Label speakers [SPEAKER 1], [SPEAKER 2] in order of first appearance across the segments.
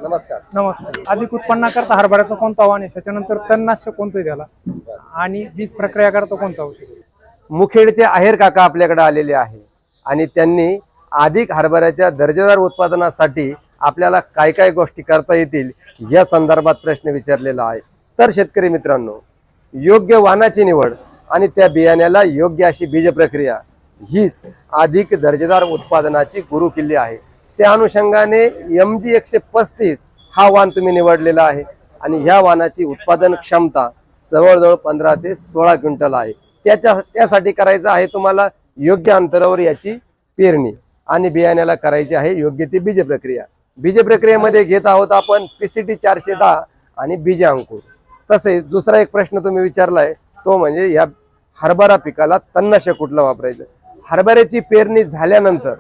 [SPEAKER 1] नमस्कार.
[SPEAKER 2] नमस्कार. अधिक उत्पन्नाकरता हरभऱ्याचा कोणता आव्हान आहे, त्याच्यानंतर तणनाशक कोणतं द्याला आणि बीज प्रक्रिया करता कोणतं औषध?
[SPEAKER 1] मुखेडचे आहेर काका आपल्याकडे आलेले आहे आणि त्यांनी अधिक हरभऱ्याच्या दर्जेदार उत्पादनासाठी आपल्याला काय काय गोष्टी करता येतील या संदर्भात प्रश्न विचारलेला आहे. तर शेतकरी मित्रांनो, योग्य वाणाची निवड आणि त्या बियाण्याला योग्य अशी बीज प्रक्रिया हीच अधिक दर्जेदार उत्पादनाची गुरुकिल्ली आहे. त्या अनुषंगाने MG 135 हा वाण तुम्ही निवडलेला आहे आणि ह्या वाणाची उत्पादन क्षमता जवळजवळ 15 ते 16 क्विंटल आहे. त्यासाठी करायचं आहे तुम्हाला योग्य अंतरावर याची पेरणी आणि बियाण्याला करायची आहे योग्य ती बीज प्रक्रिया. बीज प्रक्रियेमध्ये घेत आहोत आपण PCT 410 आणि बीज अंकुर. तसेच दुसरा एक प्रश्न तुम्ही विचारलाय तो म्हणजे या हरभरा पिकाला तणनाशक कुठलं वापरायचं. हरभऱ्याची पेरणी झाल्यानंतर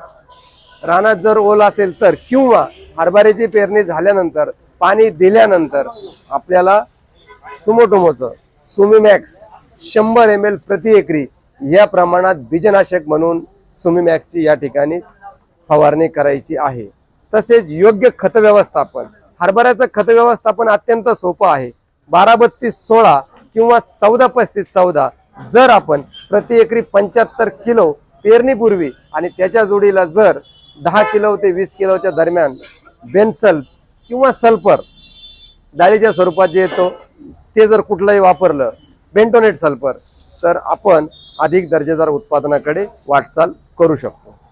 [SPEAKER 1] रानात जर ओल असेल तर किंवा हरभऱ्याची पेरणी झाल्यानंतर पाणी दिल्यानंतर आपल्याला सुमोटोमोचं सुमीमॅक्स 100 ml प्रति एकरी या प्रमाणात बीजनाशक म्हणून सुमीमॅक्सची या ठिकाणी फवारणी करायची आहे. तसेच योग्य खत व्यवस्थापन, हरभऱ्याचं खत व्यवस्थापन अत्यंत सोपं आहे. 12-32-16 किंवा 14-35-14 जर आपण प्रति एकरी 75 किलो पेरणीपूर्वी आणि त्याच्या जोडीला जर 10 किलो ते 20 किलोच्या दरम्यान बेन्सल किंवा सल्फर डाळीच्या स्वरूपात जे येतो ते जर कुठलंही वापरलं, बेंटोनेट सल्फर, तर आपण अधिक दर्जेदार उत्पादनाकडे वाटचाल करू शकतो.